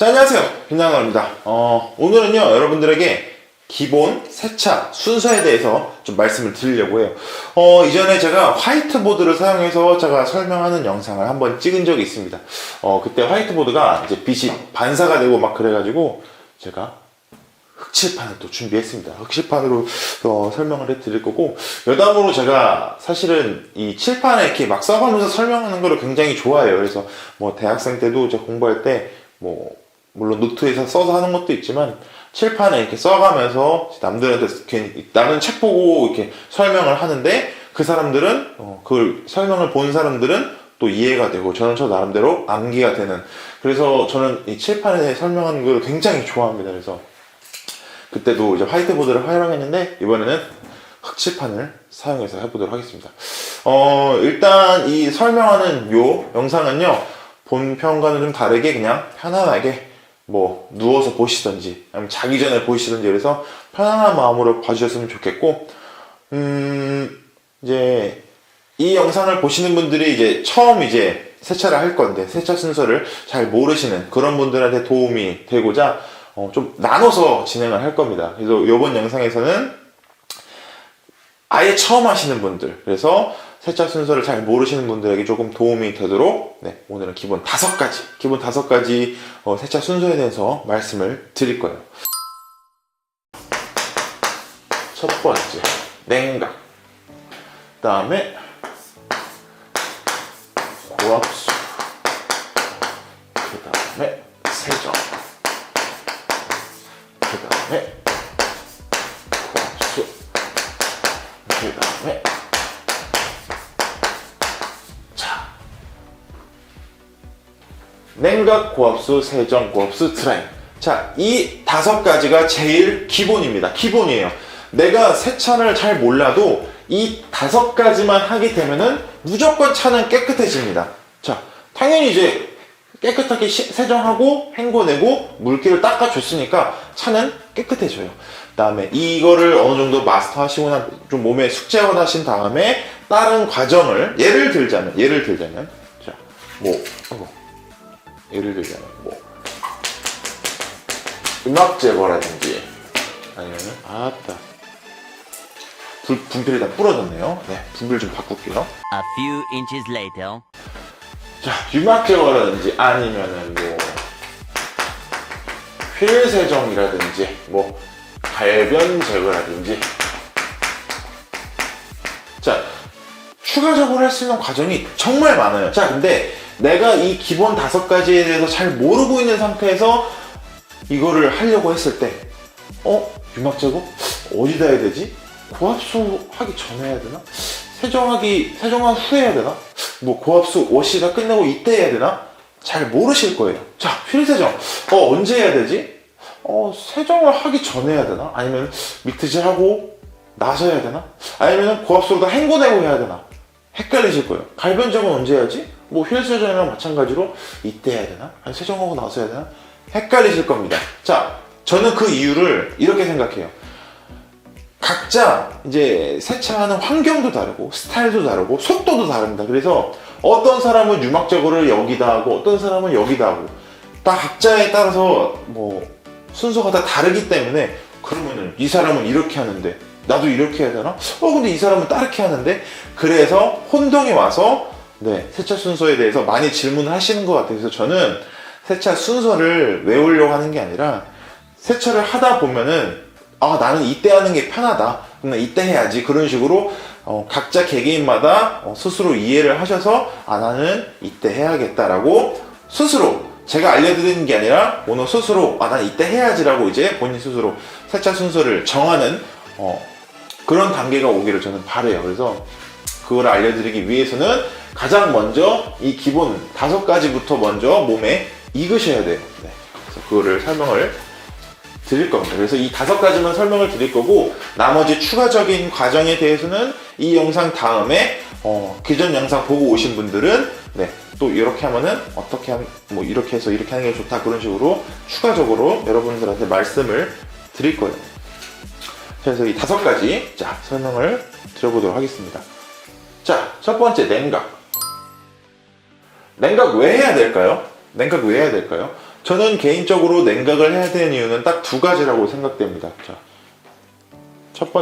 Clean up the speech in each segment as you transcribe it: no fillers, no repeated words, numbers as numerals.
자, 안녕하세요. 김나가입니다. 오늘은요, 여러분들에게 기본 세차 순서에 대해서 좀 말씀을 드리려고 해요. 이전에 제가 화이트보드를 사용해서 제가 설명하는 영상을 한번 찍은 적이 있습니다. 그때 화이트보드가 이제 빛이 반사가 되고 막 그래가지고 제가 흑칠판을 또 준비했습니다. 흑칠판으로 설명을 해드릴 거고, 여담으로 제가 사실은 이 칠판에 이렇게 막 써가면서 설명하는 거를 굉장히 좋아해요. 그래서 뭐 대학생 때도 제가 공부할 때 물론 노트에서 써서 하는 것도 있지만 칠판에 이렇게 써가면서 남들한테 괜히 나는 책 보고 이렇게 설명을 하는데 그 사람들은 그걸 설명을 본 사람들은 또 이해가 되고 저는 저 나름대로 암기가 되는, 그래서 저는 이 칠판에 대해 설명하는 걸 굉장히 좋아합니다. 그래서 그때도 이제 화이트보드를 활용했는데 이번에는 흑칠판을 사용해서 해보도록 하겠습니다. 일단 이 설명하는 요 영상은요, 본편과는 좀 다르게 그냥 편안하게 뭐 누워서 보시던지 아니면 자기 전에 보시던지, 그래서 편안한 마음으로 봐주셨으면 좋겠고, 이제 이 영상을 보시는 분들이 이제 처음 이제 세차를 할 건데 세차 순서를 잘 모르시는 그런 분들한테 도움이 되고자 좀 나눠서 진행을 할 겁니다. 그래서 이번 영상에서는 아예 처음 하시는 분들, 그래서 세차 순서를 잘 모르시는 분들에게 조금 도움이 되도록 오늘은 기본 5가지 세차 순서에 대해서 말씀을 드릴 거예요. 첫 번째, 냉각. 그 다음에 고압수. 그 다음에 세정. 그 다음에 고압수. 그 다음에 냉각, 고압수, 세정, 고압수, 드라잉. 자, 이 5가지가 제일 기본입니다. 기본이에요. 내가 세차를 잘 몰라도 이 5가지만 하게 되면은 무조건 차는 깨끗해집니다. 자, 당연히 이제 깨끗하게 세정하고 헹궈내고 물기를 닦아줬으니까 차는 깨끗해져요. 그 다음에 이거를 어느 정도 마스터 하시고 좀 몸에 숙제화 하신 다음에 다른 과정을 예를 들자면 자, 예를 들자면 음악 제거라든지 아니면은 분필이 다 부러졌네요. 분필 좀 바꿀게요. A few inches later. 자, 유막 제거라든지 아니면은 휠 세정이라든지 발변 제거라든지, 자, 추가적으로 할 수 있는 과정이 정말 많아요. 자, 근데 내가 이 기본 5가지에 대해서 잘 모르고 있는 상태에서 이거를 하려고 했을 때 유막 제거? 어디다 해야 되지? 고압수 하기 전에 해야 되나? 세정한 후에 해야 되나? 고압수 워시 다 끝내고 이때 해야 되나? 잘 모르실 거예요. 자, 휠 세정. 언제 해야 되지? 세정을 하기 전에 해야 되나? 아니면 미트질하고 나서 해야 되나? 아니면 고압수로 다 헹궈내고 해야 되나? 헷갈리실 거예요. 발변 제거는 언제 해야지? 휠 세정이랑 마찬가지로 이때 해야 되나? 아니 세정하고 나서 해야 되나? 헷갈리실 겁니다. 자, 저는 그 이유를 이렇게 생각해요. 각자 이제 세차하는 환경도 다르고 스타일도 다르고 속도도 다릅니다. 그래서 어떤 사람은 유막 제거를 여기다 하고 어떤 사람은 여기다 하고 다 각자에 따라서 순서가 다 다르기 때문에, 그러면은 이 사람은 이렇게 하는데 나도 이렇게 해야 되나? 근데 이 사람은 따르게 하는데, 그래서 혼동이 와서 세차 순서에 대해서 많이 질문을 하시는 것 같아요. 그래서 저는 세차 순서를 외우려고 하는 게 아니라 세차를 하다 보면은 나는 이때 하는 게 편하다, 그럼 이때 해야지, 그런 식으로 각자 개개인마다 스스로 이해를 하셔서 나는 이때 해야겠다라고 스스로, 제가 알려드리는 게 아니라 오늘 스스로 난 이때 해야지라고 이제 본인 스스로 세차 순서를 정하는 그런 단계가 오기를 저는 바라요. 그래서 그걸 알려드리기 위해서는 가장 먼저 이 기본 5가지부터 먼저 몸에 익으셔야 돼요. 그래서 그거를 설명을 드릴 겁니다. 그래서 이 5가지만 설명을 드릴 거고, 나머지 추가적인 과정에 대해서는 이 영상 다음에 기존 영상 보고 오신 분들은 또 이렇게 하면은 어떻게 하면 이렇게 해서 이렇게 하는 게 좋다, 그런 식으로 추가적으로 여러분들한테 말씀을 드릴 거예요. 그래서 이 5가지 설명을 드려보도록 하겠습니다. 자, 첫 번째, 냉각. 냉각 왜 해야 될까요? 냉각 왜 해야 될까요? 저는 개인적으로 냉각을 해야 되는 이유는 딱 두 가지라고 생각됩니다. 자, 첫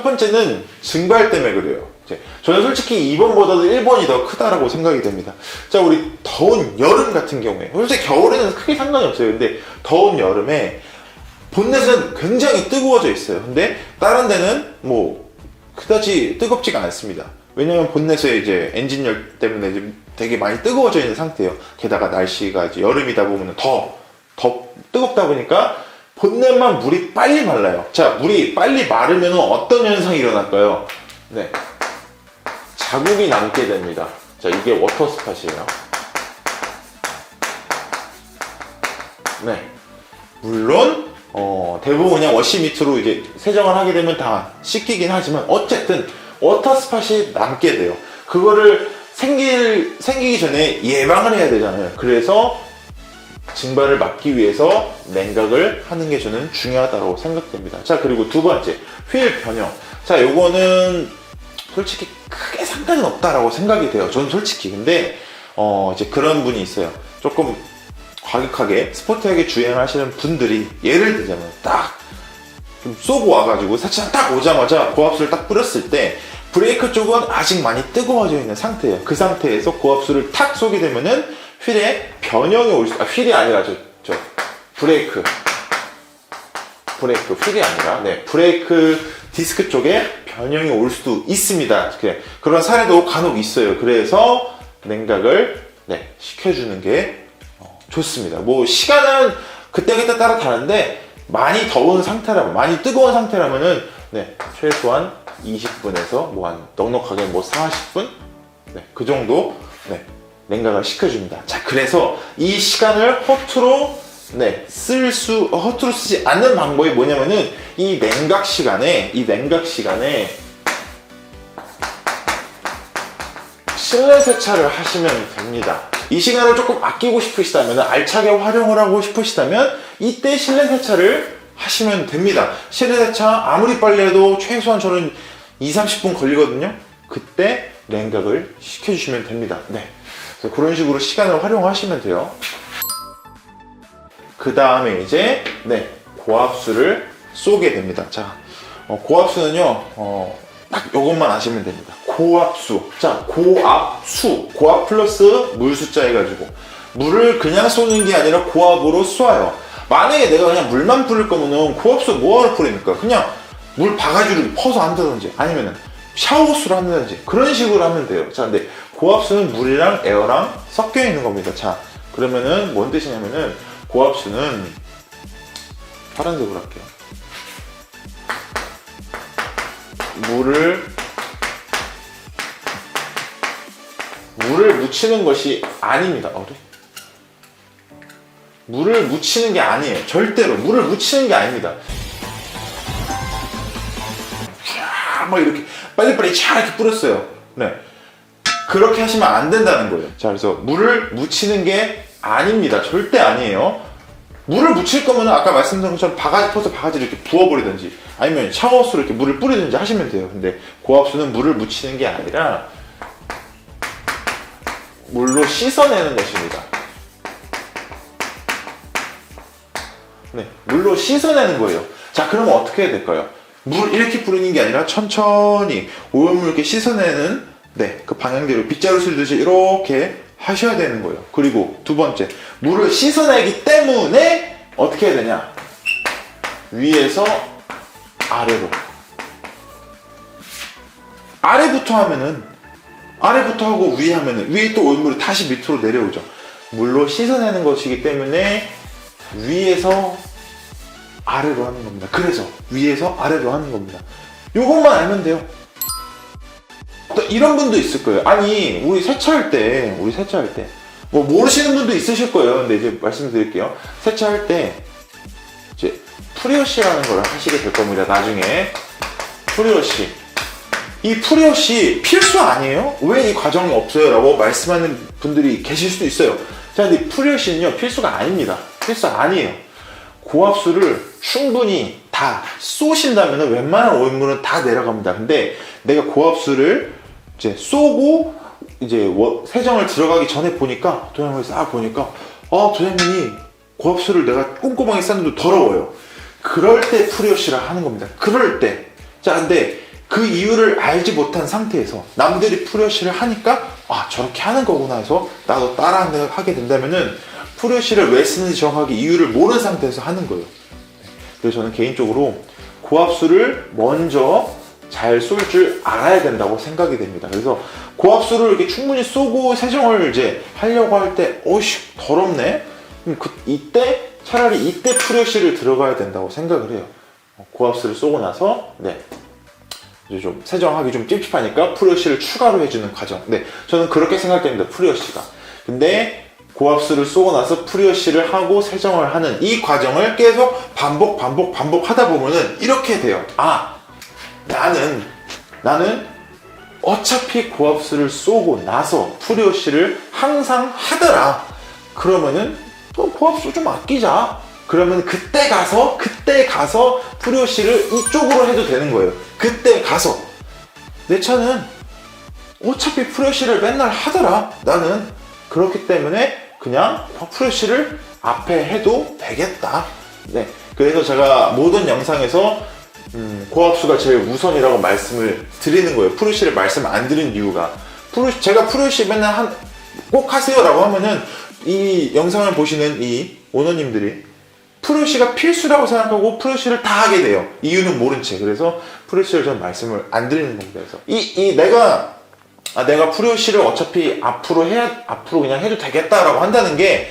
번째는 증발 때문에 그래요. 저는 솔직히 2번보다도 1번이 더 크다라고 생각이 됩니다. 자, 우리 더운 여름 같은 경우에, 솔직히 겨울에는 크게 상관이 없어요. 근데 더운 여름에 본넷은 굉장히 뜨거워져 있어요. 근데 다른 데는 뭐 그다지 뜨겁지가 않습니다. 왜냐면 본넷에 이제 엔진열 때문에 이제 되게 많이 뜨거워져 있는 상태예요. 게다가 날씨가 이제 여름이다 보면 더 뜨겁다 보니까 본넷만 물이 빨리 말라요. 자, 물이 빨리 마르면 어떤 현상이 일어날까요? 네, 자국이 남게 됩니다. 자, 이게 워터 스팟이에요. 네, 물론 대부분 그냥 워시 미트로 이제 세정을 하게 되면 다 씻기긴 하지만 어쨌든 워터 스팟이 남게 돼요. 그거를 생기기 전에 예방을 해야 되잖아요. 그래서 증발을 막기 위해서 냉각을 하는 게 저는 중요하다고 생각됩니다. 자, 그리고 두 번째, 휠 변형. 자, 요거는 솔직히 크게 상관은 없다라고 생각이 돼요. 저는 솔직히. 근데 이제 그런 분이 있어요. 조금 과격하게 스포티하게 주행하시는 분들이 예를 들자면 딱 좀 쏘고 와가지고 세차장 딱 오자마자 고압수를 딱 뿌렸을 때 브레이크 쪽은 아직 많이 뜨거워져 있는 상태예요. 그 상태에서 고압수를 탁 쏘게 되면은 휠에 변형이 올 수, 휠이 아니라 브레이크 휠이 아니라 브레이크 디스크 쪽에 변형이 올 수도 있습니다. 그런 사례도 간혹 있어요. 그래서 냉각을 시켜주는 게 좋습니다. 뭐 시간은 그때그때 따라 다른데 많이 더운 상태라면, 많이 뜨거운 상태라면은 최소한 20분에서 뭐 한 넉넉하게 뭐 40분 그 정도 냉각을 시켜줍니다. 자, 그래서 이 시간을 허투루 쓰지 않는 방법이 뭐냐면은 이 냉각 시간에 실내 세차를 하시면 됩니다. 이 시간을 조금 아끼고 싶으시다면, 알차게 활용을 하고 싶으시다면 이때 실내 세차를 하시면 됩니다. 실내 세차 아무리 빨리 해도 최소한 저는 20-30분 걸리거든요. 그때 냉각을 시켜주시면 됩니다. 그래서 그런 식으로 시간을 활용하시면 돼요. 그 다음에 이제 고압수를 쏘게 됩니다. 자, 고압수는요 딱 이것만 아시면 됩니다. 고압수. 자, 고압 플러스 물 숫자 해가지고 물을 그냥 쏘는 게 아니라 고압으로 쏘아요. 만약에 내가 그냥 물만 뿌릴 거면은 고압수 뭐하러 뿌립니까? 그냥 물 바가지로 퍼서 한다든지 아니면은 샤워호스로 한다든지 그런 식으로 하면 돼요. 자, 근데 고압수는 물이랑 에어랑 섞여 있는 겁니다. 자, 그러면은 뭔 뜻이냐면은 고압수는 파란색으로 할게요. 물을 묻히는 것이 아닙니다. 물을 묻히는 게 아니에요. 절대로 물을 묻히는 게 아닙니다. 막 이렇게 빨리빨리 이렇게 뿌렸어요. 그렇게 하시면 안 된다는 거예요. 자, 그래서 물을 묻히는 게 아닙니다. 절대 아니에요. 물을 묻힐 거면 아까 말씀드린 것처럼 바가지 퍼서 바가지를 이렇게 부어버리든지 아니면 샤워수로 이렇게 물을 뿌리든지 하시면 돼요. 근데 고압수는 물을 묻히는 게 아니라 물로 씻어내는 것입니다. 물로 씻어내는 거예요. 자, 그러면 어떻게 해야 될까요? 물 이렇게 뿌리는 게 아니라 천천히 오염물 이렇게 씻어내는 그 방향대로 빗자루 쓸듯이 이렇게 하셔야 되는 거예요. 그리고 두 번째, 물을 씻어내기 때문에 어떻게 해야 되냐? 위에서 아래로. 아래부터 하고 위에 하면은 위에 또 오염물이 다시 밑으로 내려오죠. 물로 씻어내는 것이기 때문에 위에서 아래로 하는 겁니다. 그래서 위에서 아래로 하는 겁니다. 요것만 알면 돼요. 또 이런 분도 있을 거예요. 아니, 우리 세차할 때 뭐 모르시는 분도 있으실 거예요. 근데 이제 말씀드릴게요. 세차할 때 이제 프리워시라는 걸 하시게 될 겁니다. 나중에 프리워시. 이 프리워시 필수 아니에요? 왜 이 과정이 없어요? 라고 말씀하는 분들이 계실 수도 있어요. 자, 근데 프리워시는요 필수가 아닙니다. 필수 아니에요. 고압수를 충분히 다 쏘신다면 웬만한 오염물은 다 내려갑니다. 근데 내가 고압수를 이제 쏘고 이제 세정을 들어가기 전에 보니까 동영상을 싹 보니까 도장면이 고압수를 내가 꼼꼼하게 쌌는데 더러워요. 그럴 때 프리워시를 하는 겁니다. 그럴 때. 자, 근데 그 이유를 알지 못한 상태에서 남들이 프리워시를 하니까 저렇게 하는 거구나 해서 나도 따라 하게 된다면은 프리워시를 왜 쓰는지 정확하게 이유를 모르는 상태에서 하는 거예요. 그래서 저는 개인적으로 고압수를 먼저 잘 쏠 줄 알아야 된다고 생각이 됩니다. 그래서 고압수를 이렇게 충분히 쏘고 세정을 이제 하려고 할 때 더럽네? 이때 차라리 이때 프리워시를 들어가야 된다고 생각을 해요. 고압수를 쏘고 나서 이제 좀 세정하기 좀 찝찝하니까 프리워시를 추가로 해주는 과정. 저는 그렇게 생각됩니다. 프리워시가. 근데 고압수를 쏘고 나서 프리워시를 하고 세정을 하는 이 과정을 계속 반복 하다 보면은 이렇게 돼요. 나는 어차피 고압수를 쏘고 나서 프리워시를 항상 하더라. 그러면은 또 고압수 좀 아끼자. 그러면 그때 가서 프리워시를 이쪽으로 해도 되는 거예요. 그때 가서 내 차는 어차피 프리워시를 맨날 하더라. 나는 그렇기 때문에 그냥 프리워시를 앞에 해도 되겠다. 그래서 제가 모든 영상에서 고압수가 제일 우선이라고 말씀을 드리는 거예요. 프리워시를 말씀 안 드린 이유가 제가 프리워시 맨날 꼭 하세요라고 하면은 이 영상을 보시는 이 오너님들이 프리워시가 필수라고 생각하고 프리워시를 다 하게 돼요. 이유는 모른 채. 그래서 프리워시를 저는 말씀을 안 드리는 겁니다. 그래서 내가 프리워시를 어차피 앞으로 그냥 해도 되겠다라고 한다는 게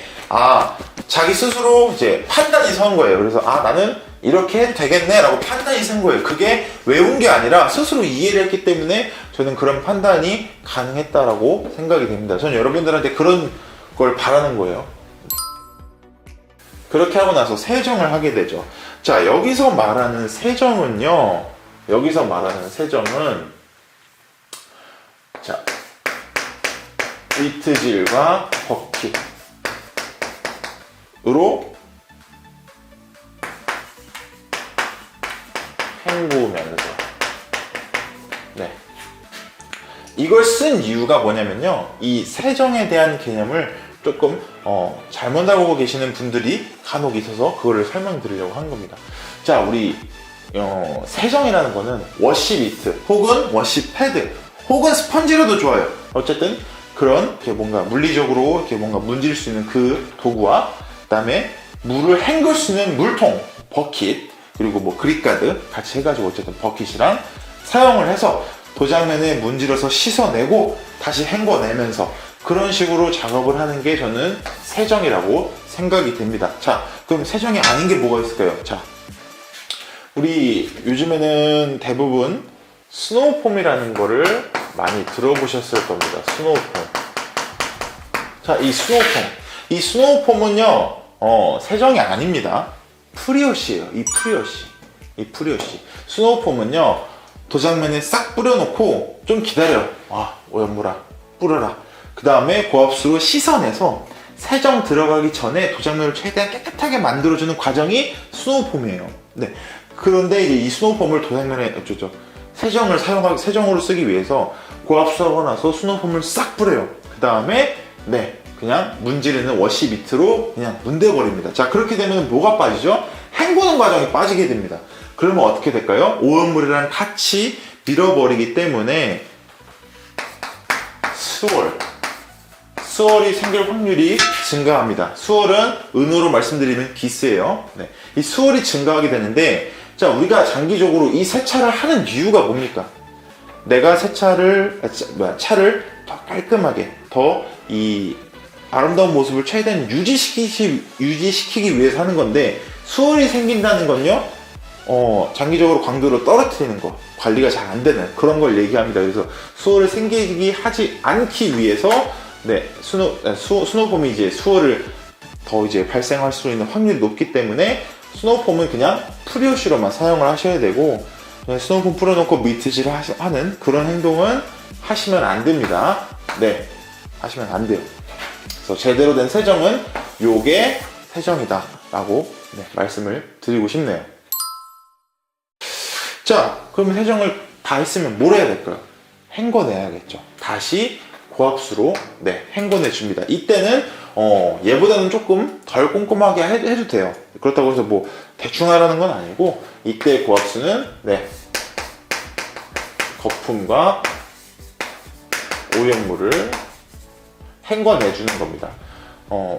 자기 스스로 이제 판단이 선 거예요. 그래서 나는 이렇게 해도 되겠네 라고 판단이 선 거예요. 그게 외운 게 아니라 스스로 이해를 했기 때문에 저는 그런 판단이 가능했다라고 생각이 됩니다. 저는 여러분들한테 그런 걸 바라는 거예요. 그렇게 하고 나서 세정을 하게 되죠. 자, 여기서 말하는 세정은 자, 위트질과 버킷으로 헹구면서 이걸 쓴 이유가 뭐냐면요, 이 세정에 대한 개념을 조금 잘못 알고 계시는 분들이 간혹 있어서 그거를 설명드리려고 한 겁니다. 자, 우리 세정이라는 거는 워시 미트 혹은 워시 패드 혹은 스펀지로도 좋아요. 어쨌든 그런 이렇게 뭔가 물리적으로 이렇게 뭔가 문질 수 있는 그 도구와 그다음에 물을 헹굴 수 있는 물통, 버킷, 그리고 뭐 그립가드 같이 해가지고 어쨌든 버킷이랑 사용을 해서 도장면에 문질러서 씻어내고 다시 헹궈내면서 그런 식으로 작업을 하는 게 저는 세정이라고 생각이 됩니다. 자, 그럼 세정이 아닌 게 뭐가 있을까요? 자, 우리 요즘에는 대부분 스노우폼이라는 거를 많이 들어보셨을 겁니다. 스노우폼. 자, 이 스노우폼은요, 세정이 아닙니다. 프리워시예요. 이 프리워시. 스노우폼은요, 도장면에 싹 뿌려놓고 좀 기다려. 오염물아, 뿌려라. 그 다음에 고압수로 씻어내서 세정 들어가기 전에 도장면을 최대한 깨끗하게 만들어주는 과정이 스노우폼이에요. 그런데 이제 이 스노우폼을 도장면에 세정으로 쓰기 위해서 고압수하고 나서 스노우폼을 싹 뿌려요. 그 다음에 그냥 문지르는 워시 밑으로 그냥 문대버립니다. 자, 그렇게 되면 뭐가 빠지죠? 헹구는 과정이 빠지게 됩니다. 그러면 어떻게 될까요? 오염물이랑 같이 밀어버리기 때문에 수월이 생길 확률이 증가합니다. 수월은 은으로 말씀드리면 기스예요. 이 수월이 증가하게 되는데, 자, 우리가 장기적으로 이 세차를 하는 이유가 뭡니까? 내가 차를 더 깔끔하게, 더 이 아름다운 모습을 최대한 유지시키기 위해서 하는 건데, 수월이 생긴다는 건요, 장기적으로 광도를 떨어뜨리는 거, 관리가 잘 안 되는 그런 걸 얘기합니다. 그래서 수월을 생기게 하지 않기 위해서 스노우폼이 이제 수월을 더 이제 발생할 수 있는 확률이 높기 때문에 스노우폼은 그냥 프리워시로만 사용을 하셔야 되고, 스노우폼 뿌려놓고 미트질을 하는 그런 행동은 하시면 안 됩니다. 하시면 안 돼요. 그래서 제대로 된 세정은 요게 세정이다 라고 말씀을 드리고 싶네요. 자, 그럼 세정을 다 했으면 뭘 해야 될까요? 헹궈내야겠죠. 다시 고압수로 네, 헹궈내 줍니다. 이때는 얘보다는 조금 덜 꼼꼼하게 해도 돼요. 그렇다고 해서 뭐 대충 하라는 건 아니고, 이때 고압수는 네, 거품과 오염물을 헹궈내 주는 겁니다.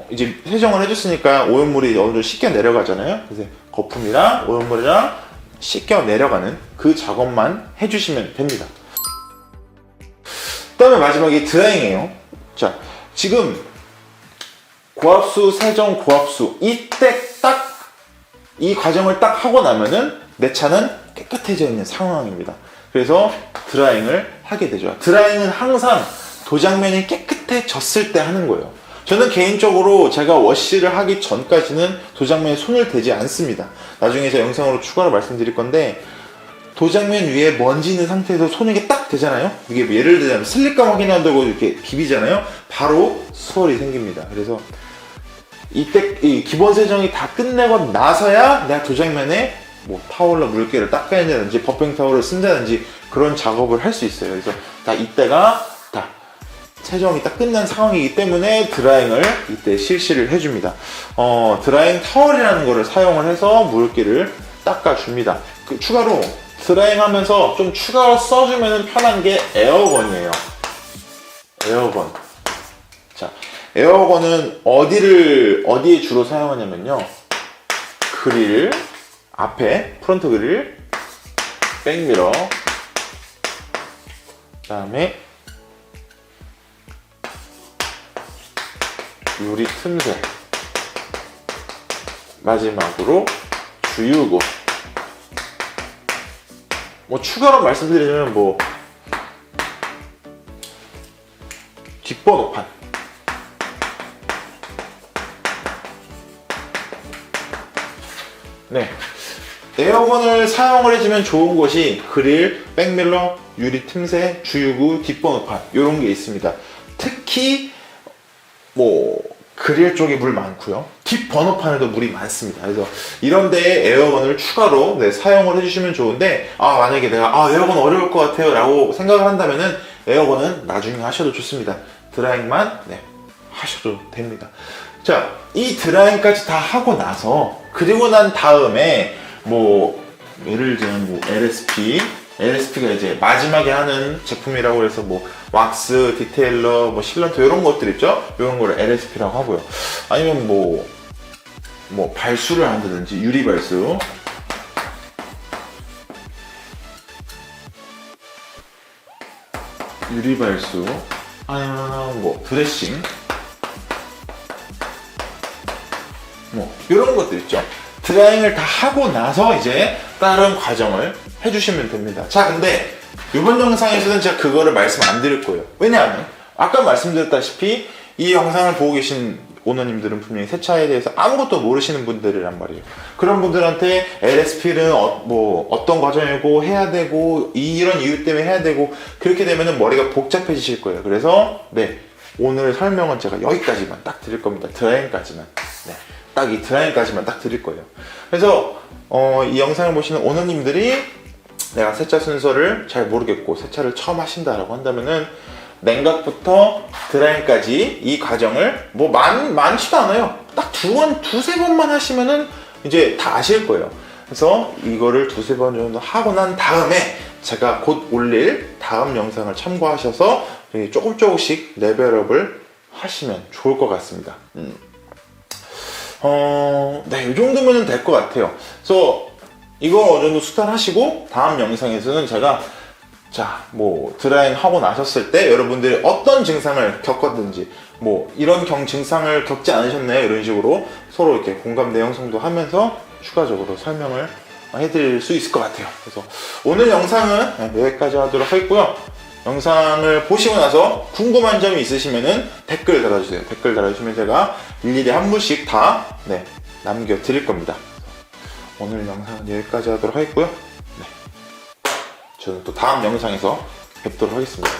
이제 세정을 해줬으니까 오염물이 어느 정도 씻겨 내려가잖아요. 그래서 거품이랑 오염물이랑 씻겨 내려가는 그 작업만 해주시면 됩니다. 그 다음에 마지막에 드라잉이에요. 자, 지금 고압수, 세정, 고압수 이때 딱 이 과정을 딱 하고 나면은 내 차는 깨끗해져 있는 상황입니다. 그래서 드라잉을 하게 되죠. 드라잉은 항상 도장면이 깨끗해졌을 때 하는 거예요. 저는 개인적으로 제가 워시를 하기 전까지는 도장면에 손을 대지 않습니다. 나중에 제가 영상으로 추가로 말씀드릴 건데, 도장면 위에 먼지 있는 상태에서 손이 이렇게 딱 대잖아요. 이게 뭐 예를 들자면 슬립감 확인한다고 이렇게 비비잖아요. 바로 수월이 생깁니다. 그래서 이때 이 기본 세정이 다 끝내고 나서야 내가 도장면에 뭐 타올로 물기를 닦아야 된다든지 버핑 타올을 쓴다든지 그런 작업을 할 수 있어요. 그래서 다 이때가 다 세정이 딱 끝난 상황이기 때문에 드라잉을 이때 실시를 해줍니다. 드라잉 타월이라는 거를 사용을 해서 물기를 닦아줍니다. 추가로 드라잉 하면서 좀 추가로 써주면 편한 게 에어건이에요. 에어건. 자, 에어건은 어디에 주로 사용하냐면요. 그릴, 앞에 프론트 그릴, 백미러, 그 다음에 유리 틈새, 마지막으로 주유구. 뭐 추가로 말씀드리자면 뭐 뒷번호판, 네, 에어건을 사용을 해주면 좋은 것이 그릴, 백밀러, 유리 틈새, 주유구, 뒷번호판 이런 게 있습니다. 특히 뭐 그릴 쪽에 물 많고요. 뒷번호판에도 물이 많습니다. 그래서 이런 데에 에어건을 추가로 네, 사용을 해주시면 좋은데, 만약에 내가 에어건 어려울 것 같아요 라고 생각을 한다면은 에어건은 나중에 하셔도 좋습니다. 드라잉만 네, 하셔도 됩니다. 자, 이 드라잉까지 다 하고 나서, 그리고 난 다음에 뭐 예를 들면 뭐 LSP가 이제 마지막에 하는 제품이라고 해서 뭐 왁스, 디테일러, 뭐 실런트 이런 것들 있죠? 이런 거를 LSP라고 하고요. 아니면 뭐 발수를 한다든지 유리 발수, 아니면 뭐 드레싱, 뭐 이런 것들 있죠. 드라잉을 다 하고 나서 이제 다른 과정을 해주시면 됩니다. 자, 근데 이번 영상에서는 제가 그거를 말씀 안 드릴 거예요. 왜냐하면 아까 말씀드렸다시피 이 영상을 보고 계신 오너님들은 분명히 새 차에 대해서 아무것도 모르시는 분들이란 말이에요. 그런 분들한테 LSP는 뭐 어떤 과정이고 해야 되고 이런 이유 때문에 해야 되고 그렇게 되면 머리가 복잡해지실 거예요. 그래서 네, 오늘 설명은 제가 여기까지만 딱 드릴 겁니다. 드라잉까지만. 네, 딱 이 드라잉까지만 딱 드릴 거예요. 그래서 이 영상을 보시는 오너님들이 내가 세차 순서를 잘 모르겠고 세차를 처음 하신다라고 한다면은 냉각부터 드라잉까지 이 과정을 뭐 많지도 않아요. 딱 두세 번만 하시면은 이제 다 아실 거예요. 그래서 이거를 두세 번 정도 하고 난 다음에 제가 곧 올릴 다음 영상을 참고하셔서 조금씩 레벨업을 하시면 좋을 것 같습니다. 네, 이 정도면 될 것 같아요. 그래서 이거 어느 정도 수탄하시고 다음 영상에서는 제가 뭐 드라잉 하고 나셨을 때 여러분들이 어떤 증상을 겪었든지 뭐 이런 증상을 겪지 않으셨나요? 이런 식으로 서로 이렇게 공감 내용성도 하면서 추가적으로 설명을 해드릴 수 있을 것 같아요. 그래서 오늘 영상은 여기까지 하도록 하겠고요. 영상을 보시고 나서 궁금한 점이 있으시면은 댓글 달아주세요. 댓글 달아주시면 제가 일일이 한 분씩 다 남겨드릴 겁니다. 오늘 영상은 여기까지 하도록 하겠고요. 네, 저는 또 다음 영상에서 뵙도록 하겠습니다.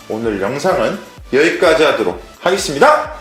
오늘 영상은 여기까지 하도록 하겠습니다.